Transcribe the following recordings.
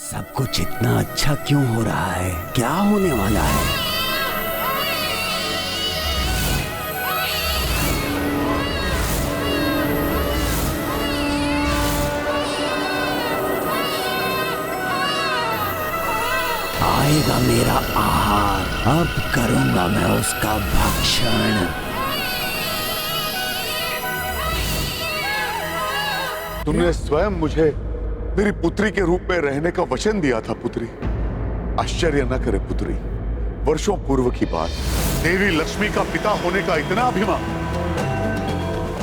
सब कुछ इतना अच्छा क्यों हो रहा है? क्या होने वाला है? आएगा मेरा आहार, अब करूंगा मैं उसका भक्षण। तुमने स्वयं मुझे मेरी पुत्री के रूप में रहने का वचन दिया था पुत्री। आश्चर्य न करे पुत्री, वर्षों पूर्व की बात। देवी लक्ष्मी का पिता होने का इतना अभिमान।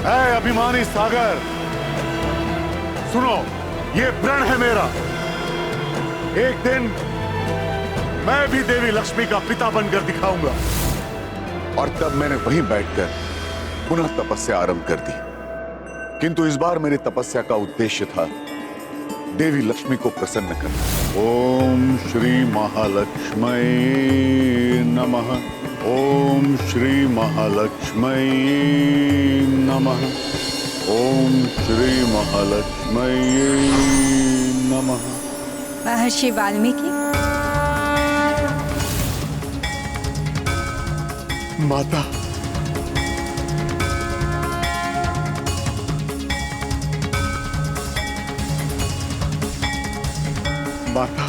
ऐ अभिमानी सागर, सुनो, ये प्रण है मेरा। एक दिन मैं भी देवी लक्ष्मी का पिता बनकर दिखाऊंगा। और तब मैंने वहीं बैठकर पुनः तपस्या आरंभ कर दी। किंतु इस बार मेरी तपस्या का उद्देश्य था देवी लक्ष्मी को प्रसन्न करना। ओम श्री महालक्ष्मी नमः। ओम श्री महालक्ष्मी नमः। ओम श्री महालक्ष्मी नमः। महर्षि वाल्मीकि, माता, माता,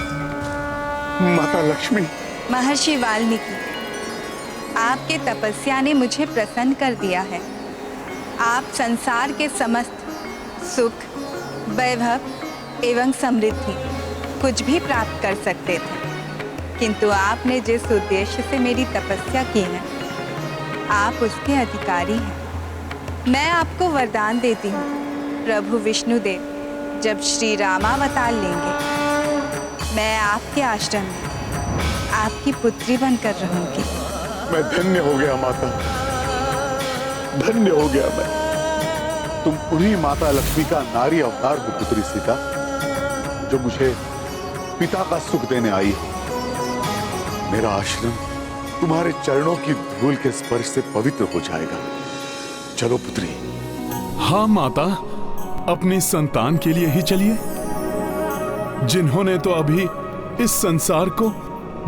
माता लक्ष्मी। महर्षि वाल्मीकि, आपके तपस्या ने मुझे प्रसन्न कर दिया है। आप संसार के समस्त सुख, वैभव एवं समृद्धि कुछ भी प्राप्त कर सकते थे, किंतु आपने जिस उद्देश्य से मेरी तपस्या की है, आप उसके अधिकारी हैं। मैं आपको वरदान देती हूँ, प्रभु विष्णुदेव जब श्री रामावतार लेंगे, मैं आपके आश्रम में आपकी पुत्री बनकर रहूंगी। मैं धन्य हो गया माता, धन्य हो गया मैं। तुम उन्हीं माता लक्ष्मी का नारी अवतार हो पुत्री सीता, जो मुझे पिता का सुख देने आई है। मेरा आश्रम तुम्हारे चरणों की धूल के स्पर्श से पवित्र हो जाएगा। चलो पुत्री। हाँ माता, अपनी संतान के लिए ही चलिए, जिन्होंने तो अभी इस संसार को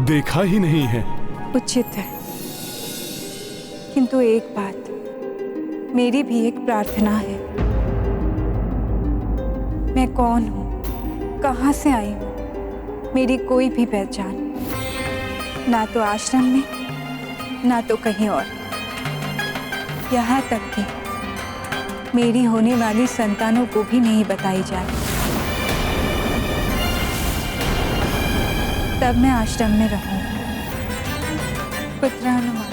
देखा ही नहीं है। उचित है, किंतु एक बात, मेरी भी एक प्रार्थना है। मैं कौन हूँ, कहाँ से आई हूँ, मेरी कोई भी पहचान ना तो आश्रम में, ना तो कहीं और। यहाँ तक कि मेरी होने वाली संतानों को भी नहीं बताई जाए। तब मैं आश्रम में रहूंगी। पुत्र हनुमान,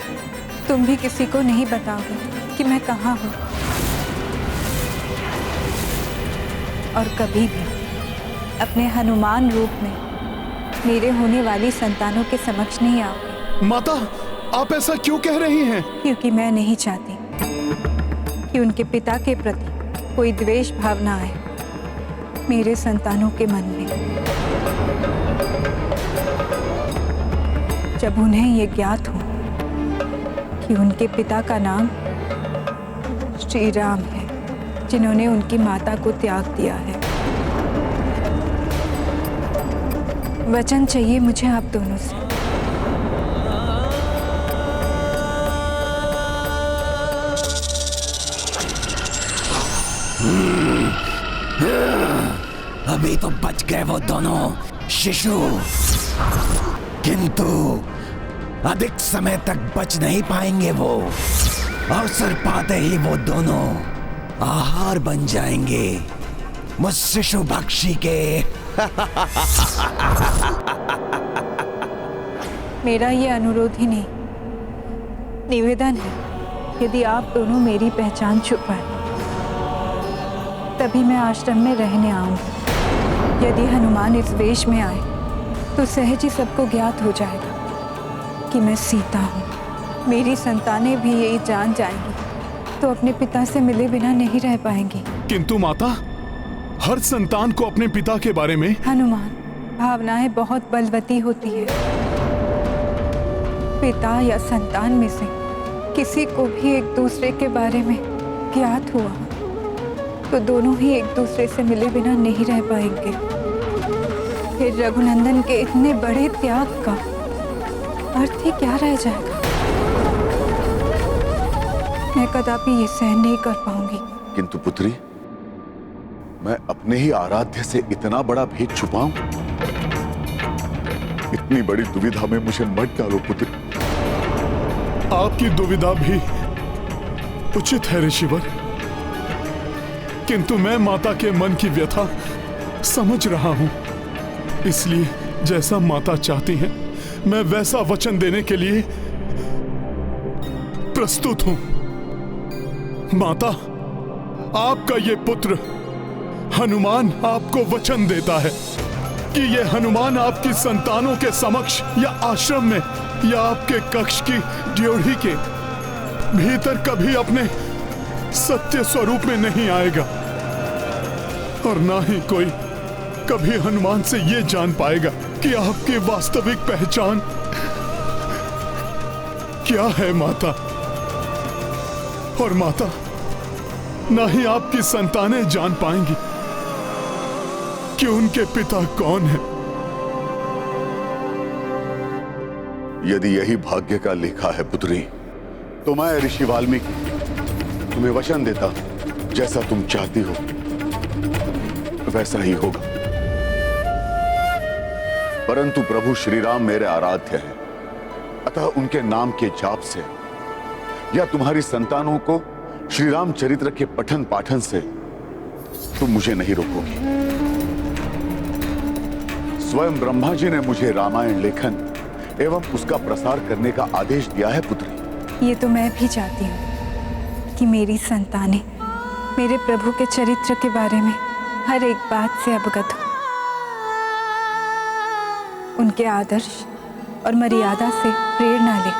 तुम भी किसी को नहीं बताओगे कि मैं कहाँ हूँ, और कभी भी अपने हनुमान रूप में मेरे होने वाली संतानों के समक्ष नहीं आओगे। माता, आप ऐसा क्यों कह रही हैं? क्योंकि मैं नहीं चाहती कि उनके पिता के प्रति कोई द्वेष भावना आए मेरे संतानों के मन में। जब उन्हें ये ज्ञात हो कि उनके पिता का नाम श्री राम है, जिन्होंने उनकी माता को त्याग दिया है। वचन चाहिए मुझे आप दोनों से। अभी तो बच गए वो दोनों शिशु, किंतु अधिक समय तक बच नहीं पाएंगे। वो अवसर पाते ही वो दोनों आहार बन जाएंगे मुझ शिशु भक्षी के। मेरा ये अनुरोध ही नहीं, निवेदन है। यदि आप दोनों मेरी पहचान छुपाएं, तभी मैं आश्रम में रहने आऊंगी। यदि हनुमान इस वेश में आए तो सहज ही सबको ज्ञात हो जाएगा कि मैं सीता हूँ। मेरी संतानें भी यही जान जाएंगी तो अपने पिता से मिले बिना नहीं रह पाएंगी। किंतु माता, हर संतान को अपने पिता के बारे में। हनुमान, भावनाएं बहुत बलवती होती है। पिता या संतान में से किसी को भी एक दूसरे के बारे में ज्ञात हुआ तो दोनों ही एक दूसरे से मिले बिना नहीं रह पाएंगे। फिर रघुनंदन के इतने बड़े त्याग का अर्थ ही क्या रह जाएगा? मैं कदापि ये सहन नहीं कर पाऊंगी। किंतु पुत्री, मैं अपने ही आराध्य से इतना बड़ा भेद छुपाऊं? इतनी बड़ी दुविधा में मुझे मत डालो पुत्री। आपकी दुविधा भी उचित है ऋषिवर, किंतु मैं माता के मन की व्यथा समझ रहा हूं, इसलिए जैसा माता चाहती हैं मैं वैसा वचन देने के लिए प्रस्तुत हूं। माता, आपका ये पुत्र हनुमान आपको वचन देता है कि ये हनुमान आपकी संतानों के समक्ष या आश्रम में या आपके कक्ष की ड्योढ़ी के भीतर कभी अपने सत्य स्वरूप में नहीं आएगा, और ना ही कोई कभी हनुमान से ये जान पाएगा कि आपकी वास्तविक पहचान क्या है माता। और माता, ना ही आपकी संतानें जान पाएंगी कि उनके पिता कौन है। यदि यही भाग्य का लेखा है पुत्री, तो मैं ऋषि वाल्मीकि तुम्हें वचन देता, जैसा तुम चाहती हो वैसा ही होगा। परंतु प्रभु श्री राम मेरे आराध्य हैं, अतः उनके नाम के जाप से या तुम्हारी संतानों को श्री राम चरित्र के पठन पाठन से तुम मुझे नहीं रोकोगी। स्वयं ब्रह्मा जी ने मुझे रामायण लेखन एवं उसका प्रसार करने का आदेश दिया है पुत्री। ये तो मैं भी चाहती हूँ कि मेरी संतानें मेरे प्रभु के चरित्र के बारे में हर एक बात से अवगत हो, उनके आदर्श और मर्यादा से प्रेरणा ले,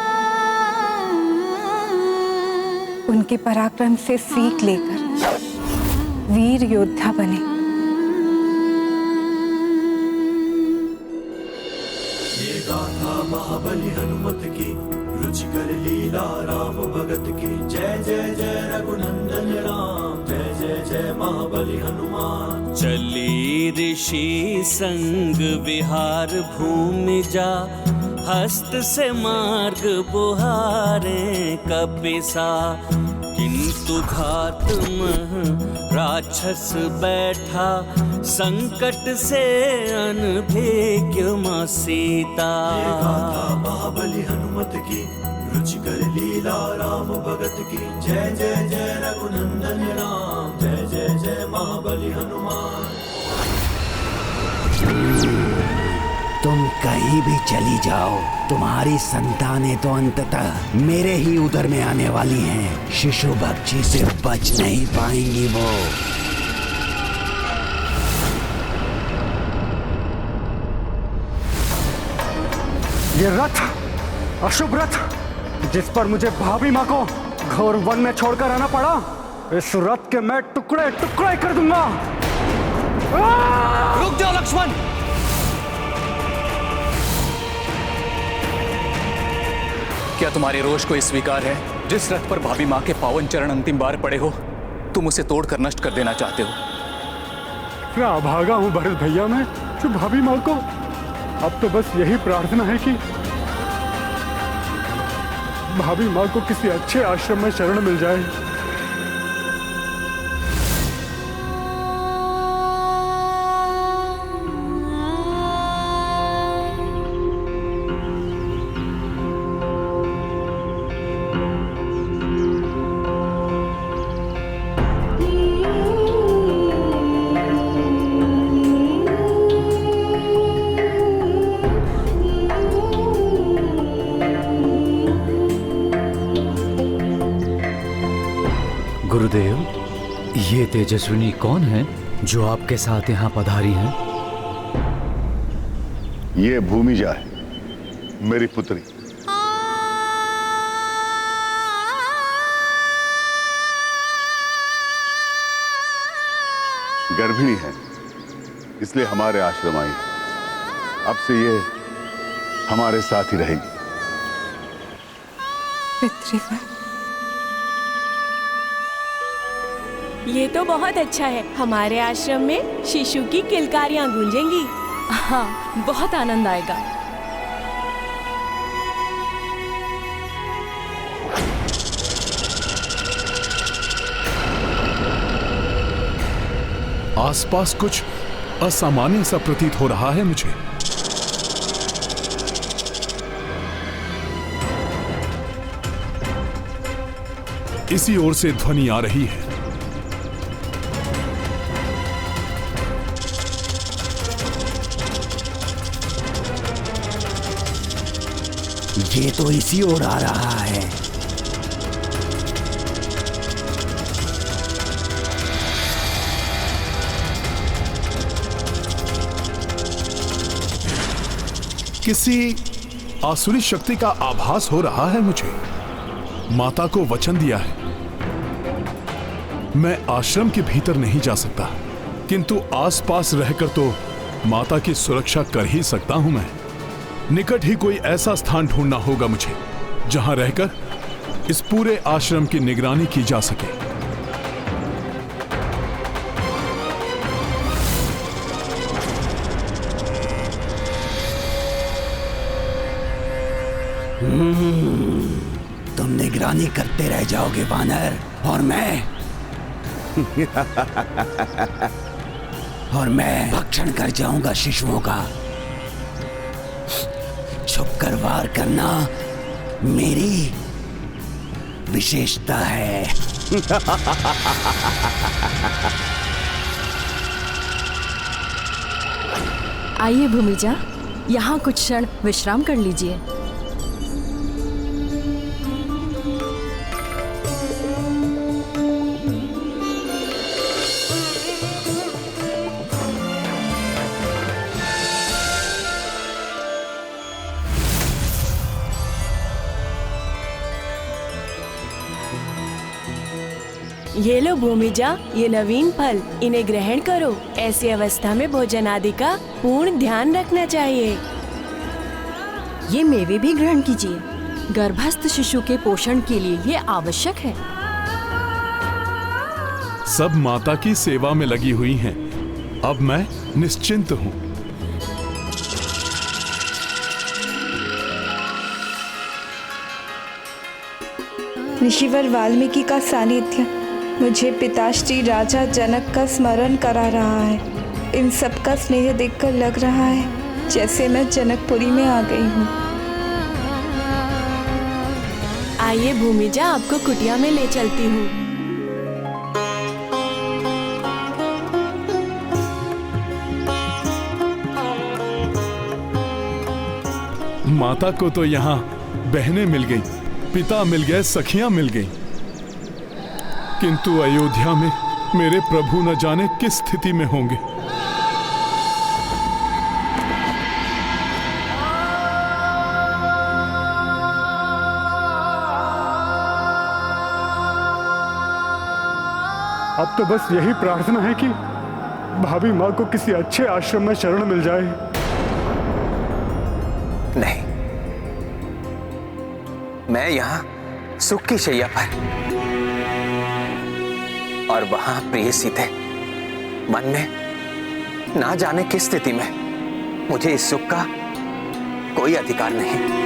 उनके पराक्रम से सीख लेकर वीर योद्धा बने। ये गाथा महाबली हनुमत की, रुचिकर लीला राम भगत की। जय जय जय रघुनंदन राम, जय जय जय महाबली हनुमान। चली ऋषि संग विहार भूमि जा, हस्त से मार्ग बुहारे कपिसा। किंतु घात मह राक्षस बैठा, संकट से अनभिज्ञ मां सीता। ये गाथा महाबली हनुमत की, रुचिकर लीला राम भगत की। जय जय जय रघुनंदन राम, जय जय जय महाबली हनुमान। तुम कहीं भी चली जाओ, तुम्हारी संतानें तो अंततः मेरे ही उदर में आने वाली हैं। शिशु भक्षी से बच नहीं पाएंगी वो। ये रथ, अशुभ रथ, जिस पर मुझे भाभी माँ को घोर वन में छोड़कर आना पड़ा, इस रथ के मैं टुकड़े टुकड़े कर दूंगा। रुक जाओ लक्ष्मण। क्या तुम्हारे रोष को स्वीकार है? जिस रथ पर भाभी माँ के पावन चरण अंतिम बार पड़े हो, तुम उसे तोड़कर नष्ट कर देना चाहते हो। क्या अभागा हूँ भरत भैया मैं, जो भाभी माँ को। अब तो बस यही प्रार्थना है कि भाभी माँ को किसी अच्छे आश्रम में शरण मिल जाए। गुरुदेव, ये तेजस्विनी कौन है जो आपके साथ यहाँ पधारी हैं? ये भूमिजा है, मेरी पुत्री। गर्भिणी है, इसलिए हमारे आश्रम आई। अब से ये हमारे साथ ही रहेगी। पितृवर, ये तो बहुत अच्छा है। हमारे आश्रम में शिशु की किलकारियां गूंजेंगी। हाँ, बहुत आनंद आएगा। आसपास कुछ असामान्य सा प्रतीत हो रहा है मुझे। इसी ओर से ध्वनि आ रही है। ये तो इसी ओर आ रहा है। किसी आसुरी शक्ति का आभास हो रहा है मुझे। माता को वचन दिया है, मैं आश्रम के भीतर नहीं जा सकता, किंतु आसपास रहकर तो माता की सुरक्षा कर ही सकता हूं मैं। निकट ही कोई ऐसा स्थान ढूंढना होगा मुझे जहां रहकर इस पूरे आश्रम की निगरानी की जा सके। तुम निगरानी करते रह जाओगे वानर, और मैं भक्षण कर जाऊंगा शिशुओं का। छुपकर वार करना मेरी विशेषता है। आइए भूमिजा, यहाँ कुछ क्षण विश्राम कर लीजिए। ये लो भूमिजा, ये नवीन फल, इन्हें ग्रहण करो। ऐसी अवस्था में भोजन आदि का पूर्ण ध्यान रखना चाहिए। ये मेवे भी ग्रहण कीजिए, गर्भस्थ शिशु के पोषण के लिए ये आवश्यक है। सब माता की सेवा में लगी हुई हैं। अब मैं निश्चिंत हूं। ऋषिवर वाल्मीकि का सानिध्य मुझे पिताश्री राजा जनक का स्मरण करा रहा है। इन सब का स्नेह देखकर लग रहा है जैसे मैं जनकपुरी में आ गई हूँ। आइए भूमिजा, आपको कुटिया में ले चलती हूँ। माता को तो यहाँ बहनें मिल गई, पिता मिल गए, सखियां मिल गई, किंतु अयोध्या में मेरे प्रभु न जाने किस स्थिति में होंगे। अब तो बस यही प्रार्थना है कि भाभी माँ को किसी अच्छे आश्रम में शरण मिल जाए। नहीं, मैं यहाँ सुख की शैया पर और वहां प्रिय सीते मन में ना जाने किस स्थिति में, मुझे इस सुख का कोई अधिकार नहीं।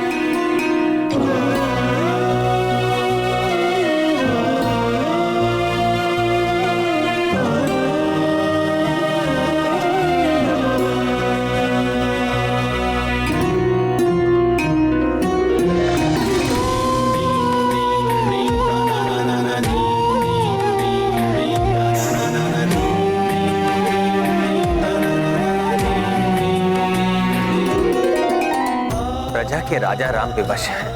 के राजा राम विवश हैं,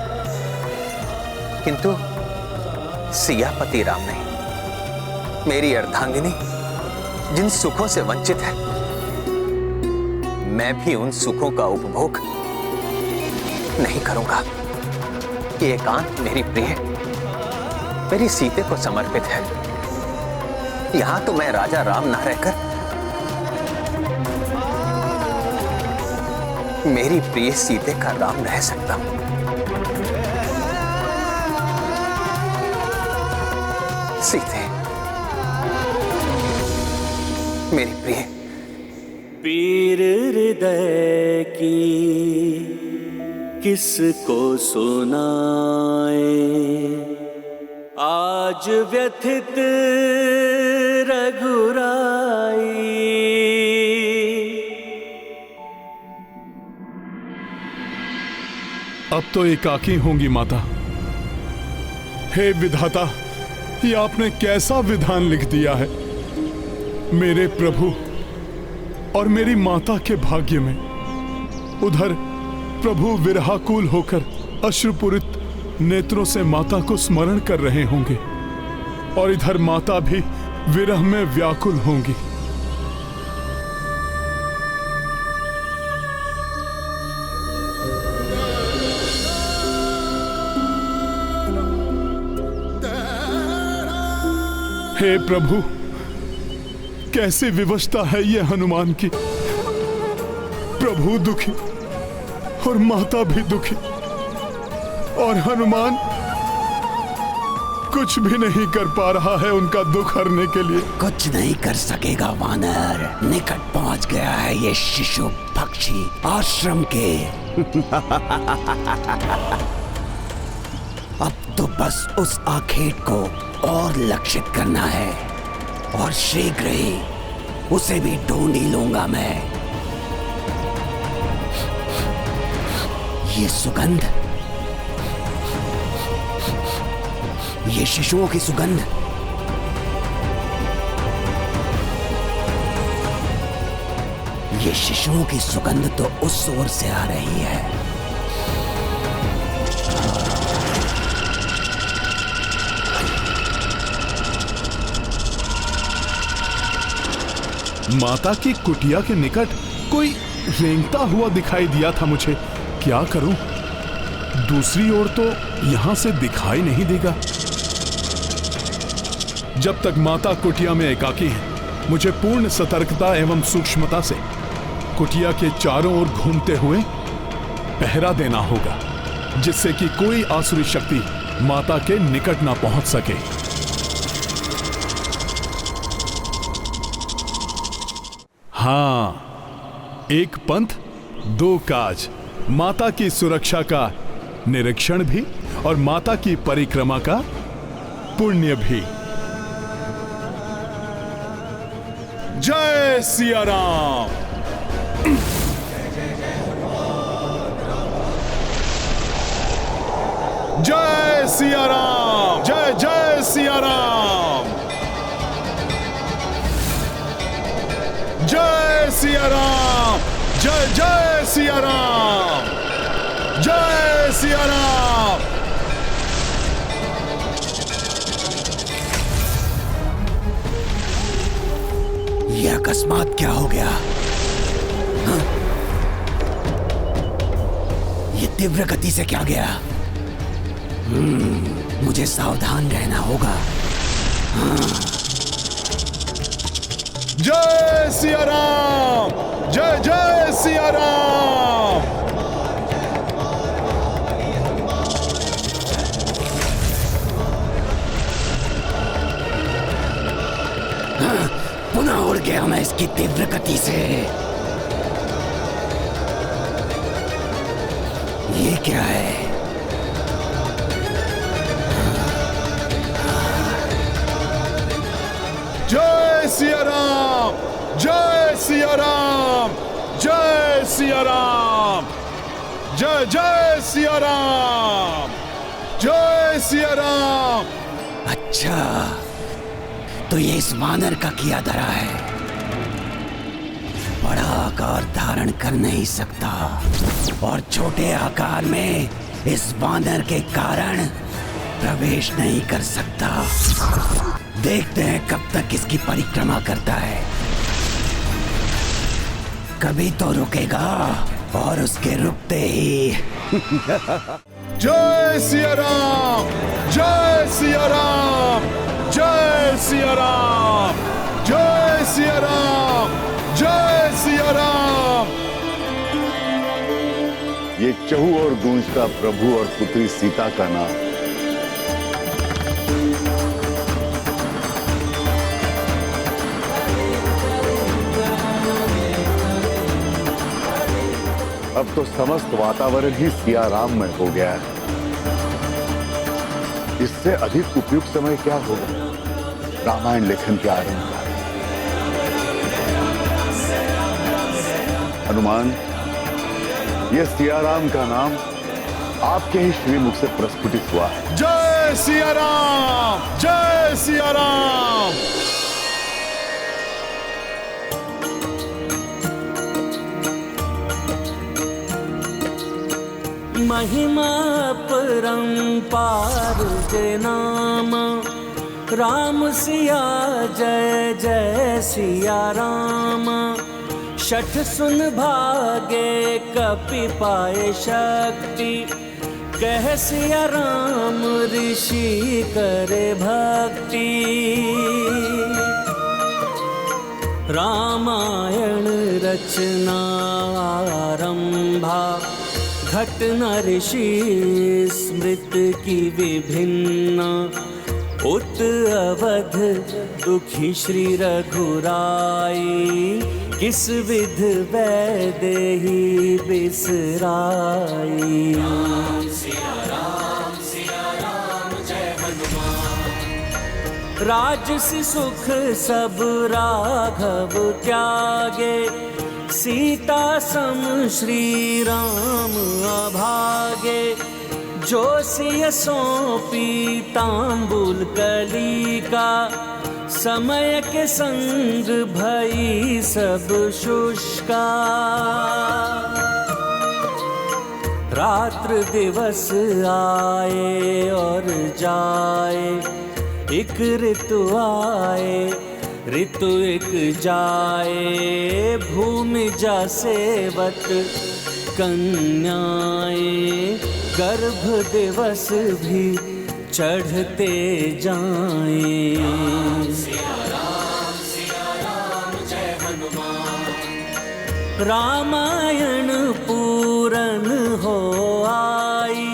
किंतु सियापति राम नहीं। मेरी अर्धांगिनी जिन सुखों से वंचित है, मैं भी उन सुखों का उपभोग नहीं करूंगा। ये एकांत मेरी प्रिय, मेरी सीते को समर्पित है। यहां तो मैं राजा राम ना रहकर मेरी प्रिय सीते का राम रह सकता हूं। सीते, मेरी प्रिय, पीर हृदय की किसको सुनाए, आज व्यथित रघुराई। अब तो एकाकी होंगी माता। हे विधाता, ये आपने कैसा विधान लिख दिया है। मेरे प्रभु और मेरी माता के भाग्य में उधर प्रभु विरहाकुल होकर अश्रुपूरित नेत्रों से माता को स्मरण कर रहे होंगे और इधर माता भी विरह में व्याकुल होंगी। हे प्रभु, कैसी विवशता है ये हनुमान की। प्रभु दुखी और माता भी दुखी, और हनुमान कुछ भी नहीं कर पा रहा है उनका दुख हरने के लिए। कुछ नहीं कर सकेगा वानर। निकट पहुंच गया है ये शिशु पक्षी आश्रम के। अब तो बस उस आखेट को और लक्षित करना है और शीघ्र ही उसे भी ढूंढ ही लूंगा मैं। ये सुगंध, ये शिशुओं की सुगंध, ये शिशुओं की सुगंध तो उस ओर से आ रही है। माता की कुटिया के निकट कोई रेंगता हुआ दिखाई दिया था मुझे। क्या करूं? दूसरी ओर तो यहां से दिखाई नहीं देगा। जब तक माता कुटिया में एकाकी है, मुझे पूर्ण सतर्कता एवं सूक्ष्मता से कुटिया के चारों ओर घूमते हुए पहरा देना होगा, जिससे कि कोई आसुरी शक्ति माता के निकट ना पहुंच सके। हाँ, एक पंथ दो काज। माता की सुरक्षा का निरीक्षण भी और माता की परिक्रमा का पुण्य भी। जय सिया राम। जय सिया राम। जय जय सिया राम। जय सिया राम। जय जय सिया राम। जय सिया राम। ये अकस्मात क्या हो गया? हाँ? ये तीव्र गति से क्या गया? मुझे सावधान रहना होगा। हाँ। जय सिया राम। जय जय सिया राम। हाँ, पुनः उड़ गया मैं इसकी तीव्र गति से। ये क्या है? जय सिया राम। जय सिया राम। जय सिया राम। जय जय सिया राम। जय सिया राम। अच्छा, तो ये इस वानर का किया धरा है। बड़ा आकार धारण कर नहीं सकता और छोटे आकार में इस वानर के कारण प्रवेश नहीं कर सकता। देखते हैं कब तक इसकी परिक्रमा करता है। कभी तो रुकेगा और उसके रुकते ही जय सिया राम। जय सिया राम। जय सिया राम। जय सिया राम। जय सिया राम। ये चहु और गूंजता प्रभु और पुत्री सीता का नाम। अब तो समस्त वातावरण ही सियाराममय हो गया है। इससे अधिक उपयुक्त समय क्या होगा रामायण लेखन के आरंभ का। हनुमान, ये सियाराम का नाम आपके ही श्रीमुख से प्रस्फुटित हुआ है। जय सिया राम, जय सिया राम। महिमा परंपार जय नाम, राम सिया जय जय सिया राम। शठ सुन भागे कपि पाए शक्ति, कह सिया राम ऋषि करे भक्ति। रामायण रचना आरंभा, घटना ऋषि स्मृत की विभिन्न। उत अवध दुखी श्री रघुराई, किस विध वैदेही बिसराई। सिया राम जय हनुमान। राजसी सुख सब राघव त्यागे, सीता सम श्री राम अभागे। जो सिय सौंपी तांबुल कली का, समय के संग भई सब शुष्का। रात्र दिवस आए और जाए, एक ऋतु आए ऋतु एक जाए। भूमि जा सेवत कन्याएं, गर्भ दिवस भी चढ़ते जाएं। सिया राम जय हनुमान। रामायण पूरन हो आई,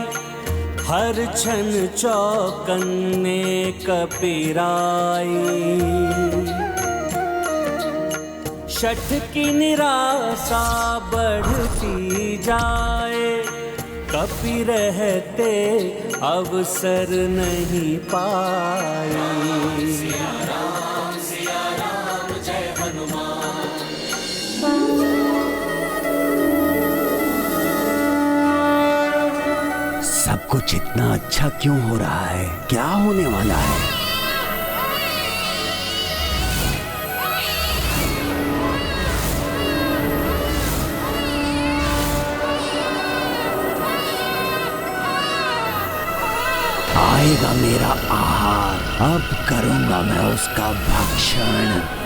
हर क्षण चौकन्ने कपिराई। शठ की निराशा बढ़ती जाए, कपि रहते अवसर नहीं पाए। सिया राम जय हनुमान। सब कुछ इतना अच्छा क्यों हो रहा है? क्या होने वाला है? आएगा मेरा आहार, अब करूंगा मैं उसका भक्षण।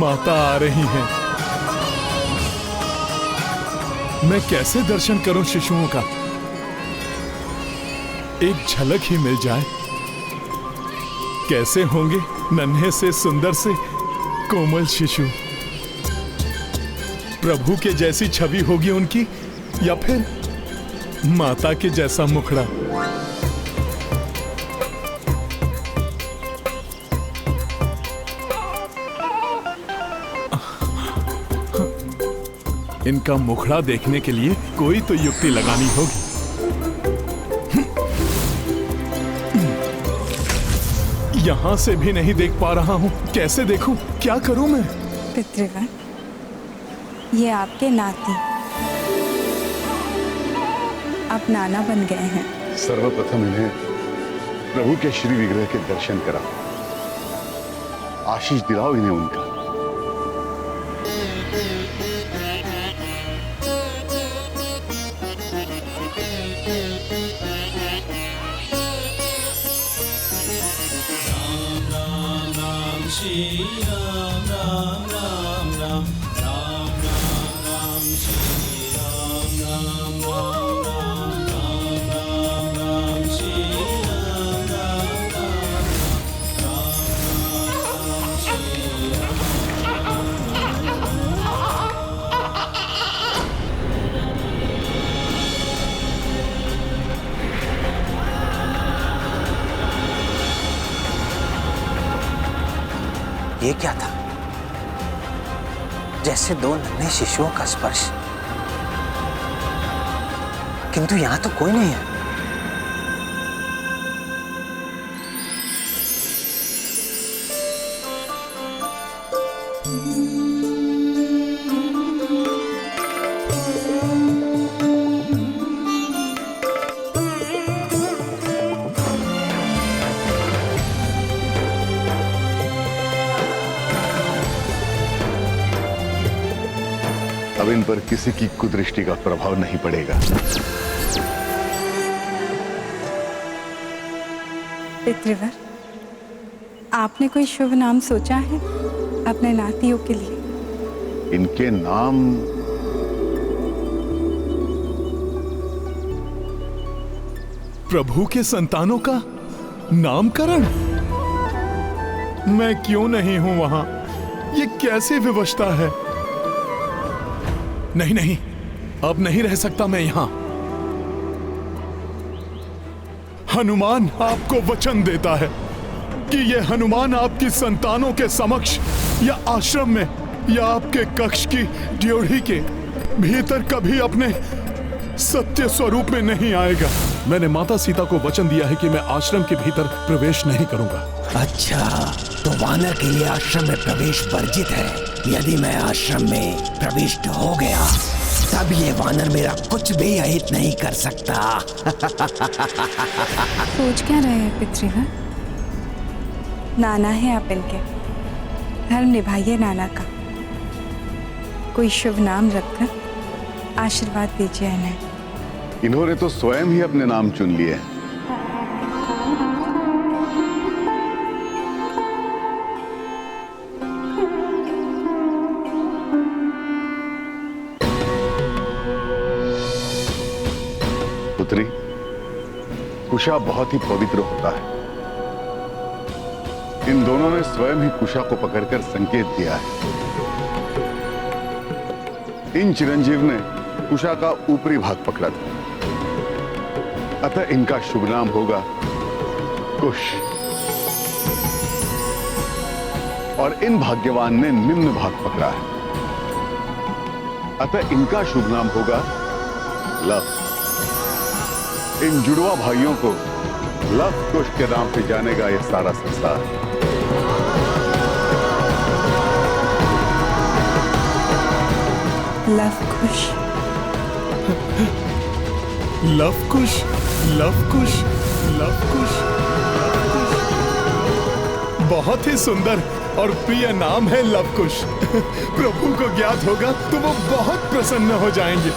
माता आ रही हैं। मैं कैसे दर्शन करूं शिशुओं का? एक झलक ही मिल जाए। कैसे होंगे नन्हे से सुंदर से कोमल शिशु? प्रभु के जैसी छवि होगी उनकी, या फिर माता के जैसा मुखड़ा? इनका मुखड़ा देखने के लिए कोई तो युक्ति लगानी होगी। यहां से भी नहीं देख पा रहा हूं। कैसे देखूं? क्या करूं मैं? पितृगण, ये आपके नाती अब नाना बन गए हैं। सर्वप्रथम इन्हें प्रभु के श्री विग्रह के दर्शन कराओ, आशीष दिलाओ इन्हें उनका। श्री राम राम राम राम राम राम राम श्री राम। ये क्या था? जैसे दो नन्हे शिशुओं का स्पर्श, किंतु यहां तो कोई नहीं है। अब इन पर किसी की कुदृष्टि का प्रभाव नहीं पड़ेगा। पितृवर, आपने कोई शुभ नाम सोचा है अपने नातियों के लिए? इनके नाम प्रभु के संतानों का नामकरण? मैं क्यों नहीं हूं वहां? ये कैसे विवशता है? नहीं नहीं, अब नहीं रह सकता मैं यहां। हनुमान आपको वचन देता है कि ये हनुमान आपकी संतानों के समक्ष या आश्रम में या आपके कक्ष की ड्योढ़ी के भीतर कभी अपने सत्य स्वरूप में नहीं आएगा। मैंने माता सीता को वचन दिया है कि मैं आश्रम के भीतर प्रवेश नहीं करूंगा। अच्छा, तो वानर के लिए आश्रम में प्रवेश वर्जित है। यदि मैं आश्रम में प्रविष्ट हो गया तब ये वानर मेरा कुछ भी अहित नहीं कर सकता। सोच क्या रहे हैं पितृवर? नाना है आप इनके, धर्म निभाइए नाना का। कोई शुभ नाम रखकर आशीर्वाद दीजिए इन्हें। इन्होंने तो स्वयं ही अपने नाम चुन लिए हैं। पुत्री, कुशा बहुत ही पवित्र होता है। इन दोनों ने स्वयं ही कुशा को पकड़कर संकेत दिया है। इन चिरंजीव ने कुशा का ऊपरी भाग पकड़ा था, अतः इनका शुभ नाम होगा कुश। और इन भाग्यवान ने निम्न भाग पकड़ा है, अतः इनका शुभ नाम होगा लव। इन जुड़वा भाइयों को लव कुश के नाम से जानेगा यह सारा संसार। लव कुश, लव कुश, लव कुश, लव कुश, लव कुश। बहुत ही सुंदर और प्रिय नाम है लव कुश। प्रभु को ज्ञात होगा तो वो बहुत प्रसन्न हो जाएंगे।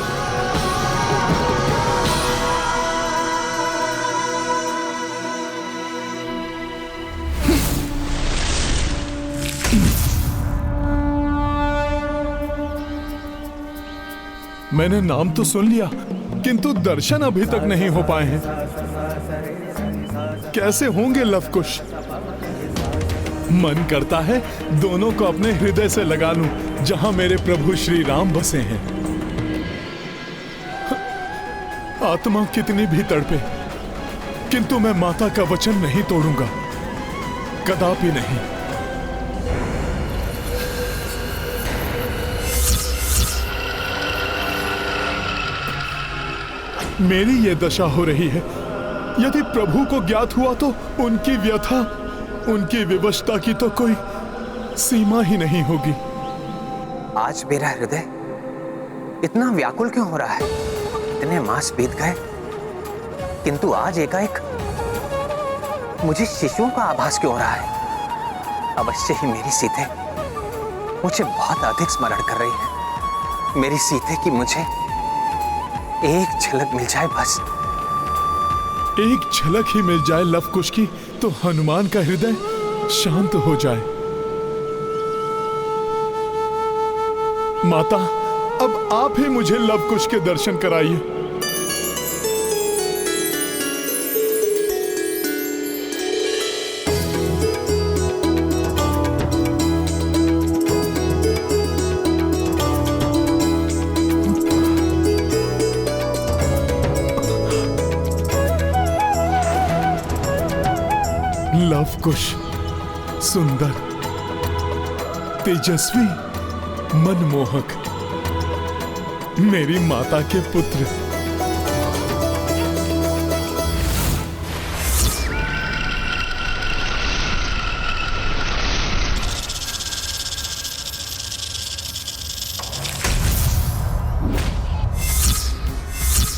मैंने नाम तो सुन लिया, किंतु दर्शन अभी तक नहीं हो पाए हैं। कैसे होंगे लव कुश? मन करता है दोनों को अपने हृदय से लगा लूं, जहां मेरे प्रभु श्री राम बसे हैं। आत्मा कितनी भी तड़पे, किंतु मैं माता का वचन नहीं तोड़ूंगा, कदापि नहीं। मेरी ये दशा हो रही है, यदि प्रभु को ज्ञात हुआ तो उनकी व्यथा, उनकी विवशता की तो कोई सीमा ही नहीं होगी। आज मेरा हृदय इतना व्याकुल क्यों हो रहा है? इतने मास बीत गए, किंतु आज एकाएक मुझे शिशुओं का आभास क्यों हो रहा है? अवश्य ही मेरी सीते मुझे बहुत अधिक स्मरण कर रही है। मेरी सीते की मुझे एक झलक मिल जाए, बस एक झलक ही मिल जाए लव कुश की, तो हनुमान का हृदय शांत हो जाए। माता, अब आप ही मुझे लव कुश के दर्शन कराइए। लव कुश सुंदर, तेजस्वी, मनमोहक, मेरी माता के पुत्र।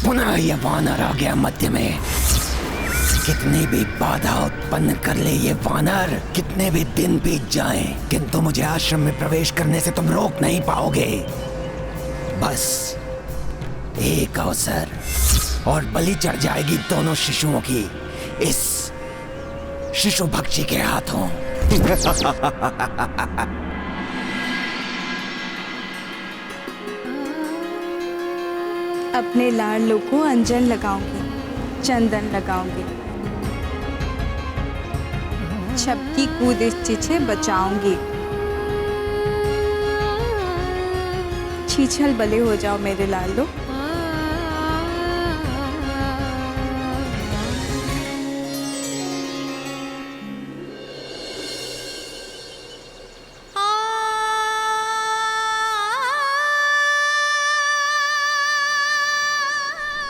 पुनः यह वानर आ गया मध्य में। कितनी भी बाधा उत्पन्न कर ले ये वानर, कितने भी दिन बीत जाएं, किंतु मुझे आश्रम में प्रवेश करने से तुम रोक नहीं पाओगे। बस एक अवसर और बलि चढ़ जाएगी दोनों शिशुओं की इस शिशु भक्षी के हाथों। अपने लाडलों को अंजन लगाऊंगी, चंदन लगाऊंगी, छपकी कुदृष्टि से बचाऊंगी। छीछल भले हो जाओ मेरे लाडलो।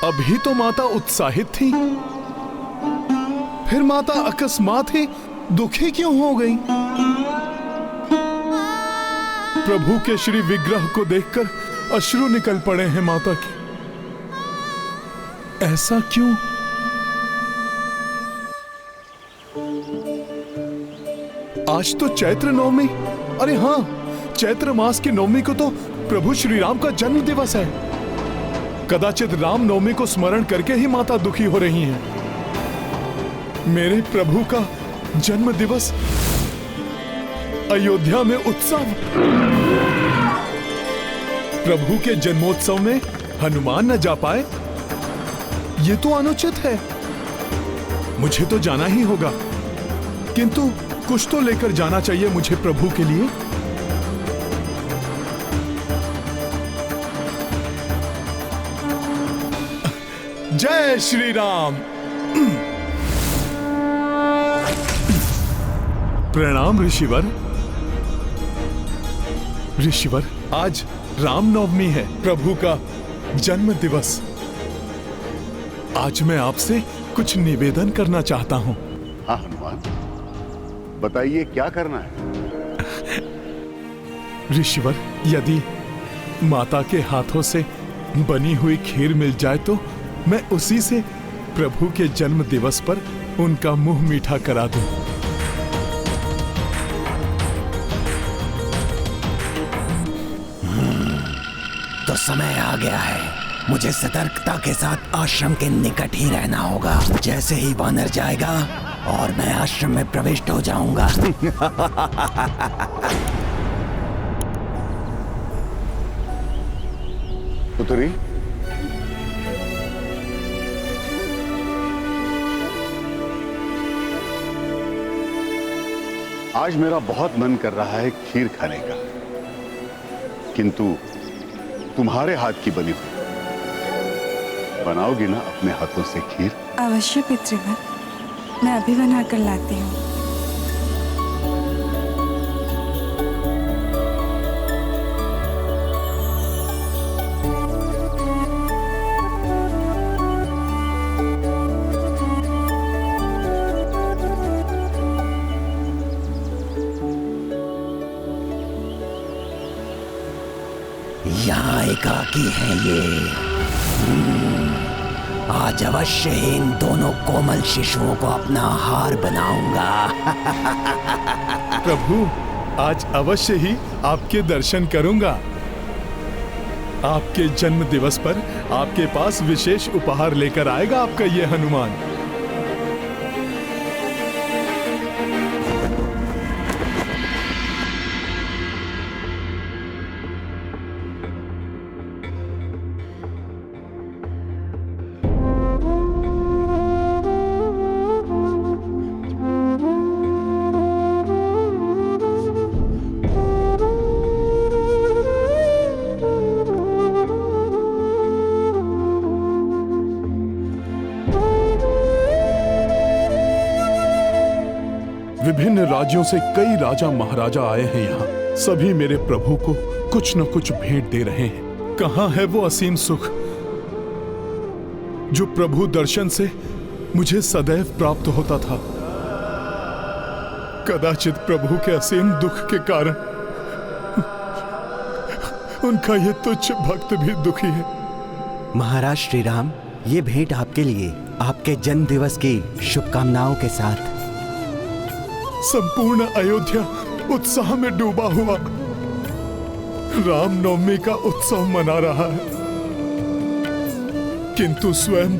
अभी तो माता उत्साहित थी, फिर माता अकस्मात ही दुखी क्यों हो गई? प्रभु के श्री विग्रह को देखकर अश्रु निकल पड़े हैं माता के। ऐसा क्यों? आज तो चैत्र नवमी। अरे हाँ, चैत्र मास की नवमी को तो प्रभु श्री राम का जन्म दिवस है। कदाचित राम नवमी को स्मरण करके ही माता दुखी हो रही हैं। मेरे प्रभु का जन्म दिवस, अयोध्या में उत्सव। प्रभु के जन्मोत्सव में हनुमान न जा पाए, ये तो अनुचित है। मुझे तो जाना ही होगा, किंतु कुछ तो लेकर जाना चाहिए मुझे प्रभु के लिए। जय श्री राम। प्रणाम ऋषिवर। ऋषिवर, आज रामनवमी है, प्रभु का जन्म दिवस। आज मैं आपसे कुछ निवेदन करना चाहता हूं। हाँ हनुमान, बताइए क्या करना है? ऋषिवर, यदि माता के हाथों से बनी हुई खीर मिल जाए तो मैं उसी से प्रभु के जन्म दिवस पर उनका मुंह मीठा करा दूं। तो समय आ गया है। मुझे सतर्कता के साथ आश्रम के निकट ही रहना होगा। जैसे ही वानर जाएगा और मैं आश्रम में प्रविष्ट हो जाऊंगा। पुत्री, आज मेरा बहुत मन कर रहा है खीर खाने का, किंतु तुम्हारे हाथ की बनी हुई। बनाओगी ना अपने हाथों से खीर? अवश्य पितृवर, मैं अभी बना कर लाती हूँ। यहाँ एकाकी हैं ये। आज अवश्य ही इन दोनों कोमल शिशुओं को अपना आहार बनाऊंगा। प्रभु, आज अवश्य ही आपके दर्शन करूंगा। आपके जन्म दिवस पर आपके पास विशेष उपहार लेकर आएगा आपका ये हनुमान। विभिन्न राज्यों से कई राजा महाराजा आए हैं यहाँ। सभी मेरे प्रभु को कुछ न कुछ भेंट दे रहे हैं। कहाँ है वो असीम सुख जो प्रभु दर्शन से मुझे सदैव प्राप्त होता था? कदाचित प्रभु के असीम दुख के कारण उनका ये तुच्छ भक्त भी दुखी है। महाराज श्री राम, ये भेंट आपके लिए, आपके जन्म दिवस की शुभकामनाओं के साथ। संपूर्ण अयोध्या उत्साह में डूबा हुआ रामनवमी का उत्सव मना रहा है, किंतु स्वयं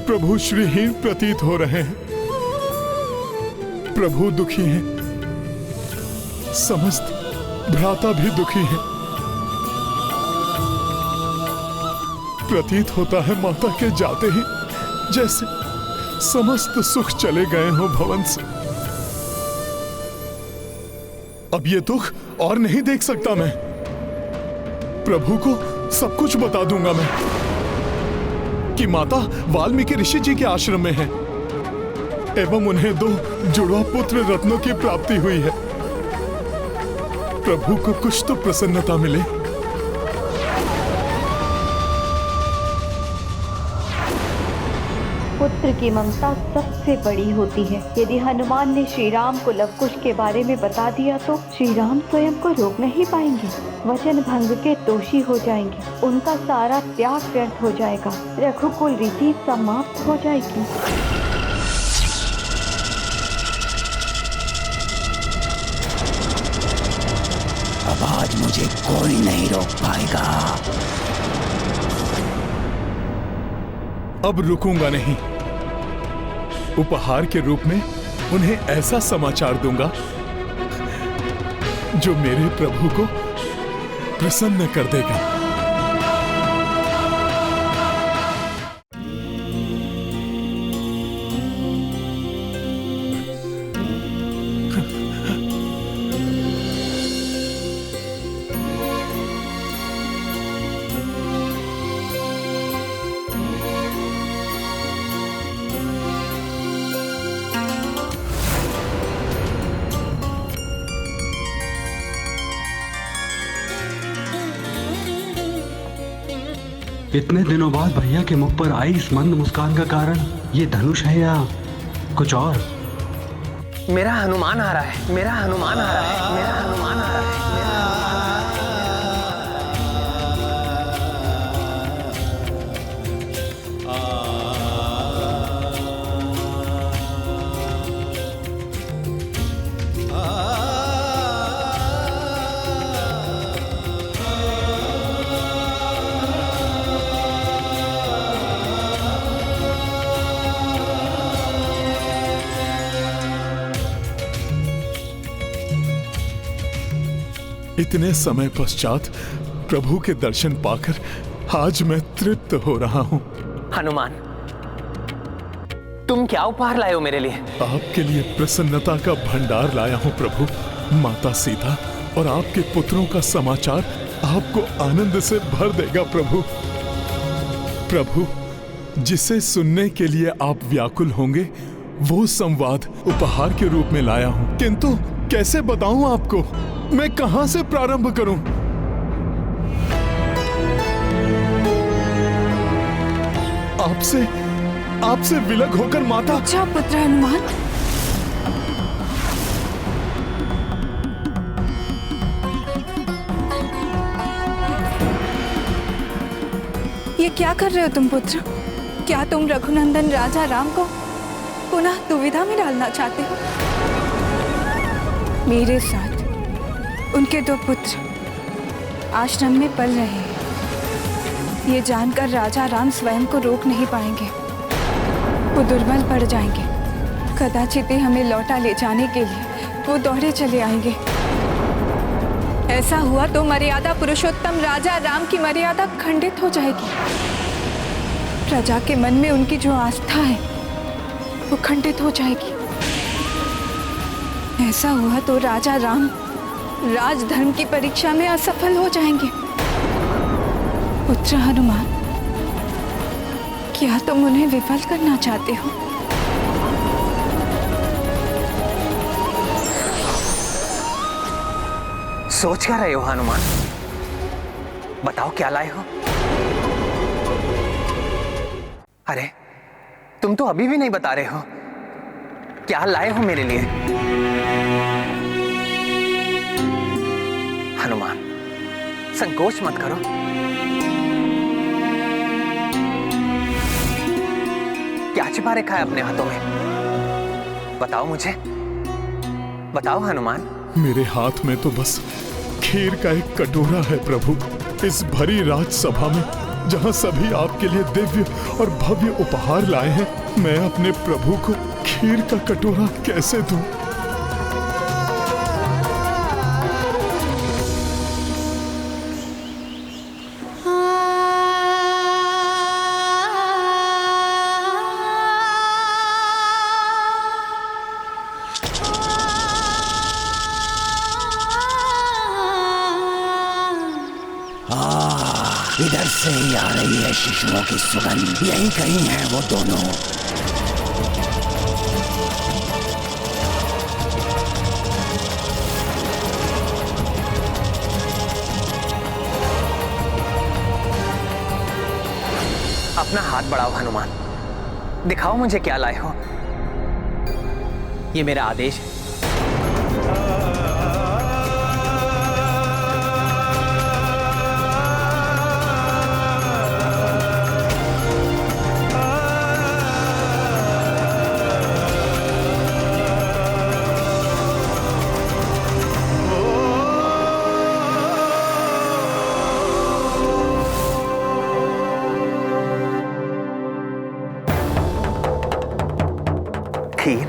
प्रभु श्रीहीन प्रतीत हो रहे हैं। प्रभु दुखी हैं, समस्त भ्राता भी दुखी हैं। प्रतीत होता है माता के जाते ही जैसे समस्त सुख चले गए हो भवन से। अब ये दुख और नहीं देख सकता मैं। प्रभु को सब कुछ बता दूंगा मैं कि माता वाल्मीकि ऋषि जी के आश्रम में है एवं उन्हें 2 जुड़वा पुत्र रत्नों की प्राप्ति हुई है। प्रभु को कुछ तो प्रसन्नता मिले। पुत्र की ममता सबसे बड़ी होती है। यदि हनुमान ने श्री राम को लवकुश के बारे में बता दिया तो श्री राम स्वयं को रोक नहीं पाएंगे, वचन भंग के दोषी हो जाएंगे, उनका सारा त्याग व्यर्थ हो जाएगा, रघुकुल रीति समाप्त हो जाएगी। अब आज मुझे कोई नहीं रोक पाएगा। अब रुकूंगा नहीं। उपहार के रूप में उन्हें ऐसा समाचार दूंगा जो मेरे प्रभु को प्रसन्न कर देगा। इतने दिनों बाद भैया के मुख पर आई इस मंद मुस्कान का कारण ये धनुष है या कुछ और? मेरा हनुमान आ रहा है, मेरा हनुमान आ रहा है, मेरा हनुमान आ रहा है, मेरा इतने समय पश्चात प्रभु के दर्शन पाकर आज मैं तृप्त हो रहा हूं। हनुमान, तुम क्या उपहार लाए हो मेरे लिए? आपके लिए प्रसन्नता का भंडार लाया हूं प्रभु। माता सीता और आपके पुत्रों का समाचार आपको आनंद से भर देगा प्रभु। प्रभु, जिसे सुनने के लिए आप व्याकुल होंगे वो संवाद उपहार के रूप में लाया हूं, किंतु कैसे बताऊं आपको? मैं कहां से प्रारंभ करूं? आपसे विलग होकर माता। अच्छा पुत्र हनुमान, ये क्या कर रहे हो तुम पुत्र? क्या तुम रघुनंदन राजा राम को पुनः दुविधा में डालना चाहते हो? मेरे साथ उनके 2 पुत्र आश्रम में पल रहे हैं। ये जानकर राजा राम स्वयं को रोक नहीं पाएंगे, वो दुर्बल पड़ जाएंगे। कदाचित ही हमें लौटा ले जाने के लिए वो दौड़े चले आएंगे। ऐसा हुआ तो मर्यादा पुरुषोत्तम राजा राम की मर्यादा खंडित हो जाएगी। प्रजा के मन में उनकी जो आस्था है वो खंडित हो जाएगी। ऐसा हुआ तो राजा राम राजधर्म की परीक्षा में असफल हो जाएंगे। पुत्र हनुमान, क्या तुम उन्हें विफल करना चाहते हो? सोच क्या रहे हो हनुमान? बताओ क्या लाए हो? अरे तुम तो अभी भी नहीं बता रहे हो क्या लाए हो मेरे लिए। हनुमान, संकोच मत करो। क्या छिपा रखा है अपने हाथों में? बताओ मुझे, बताओ हनुमान। मेरे हाथ में तो बस खीर का एक कटोरा है प्रभु। इस भरी राजसभा में जहां सभी आपके लिए दिव्य और भव्य उपहार लाए हैं, मैं अपने प्रभु को खीर का कटोरा कैसे दूं? इधर से ही आ रही है शिशुओं की सुगंध। यही कहीं है वो दोनों। अपना हाथ बढ़ाओ हनुमान, दिखाओ मुझे क्या लाए हो। ये मेरा आदेश है। खीर?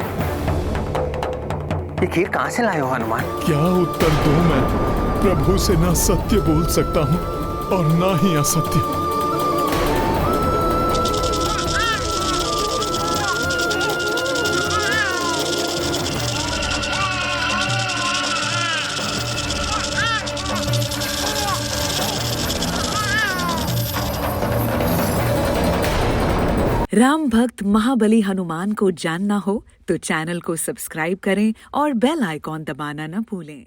ये खीर कहां से लाए हो हनुमान? क्या उत्तर दूं मैं? प्रभु से ना सत्य बोल सकता हूं और ना ही असत्य। राम भक्त महाबली हनुमान को जानना हो तो चैनल को सब्सक्राइब करें और बेल आइकॉन दबाना न भूलें।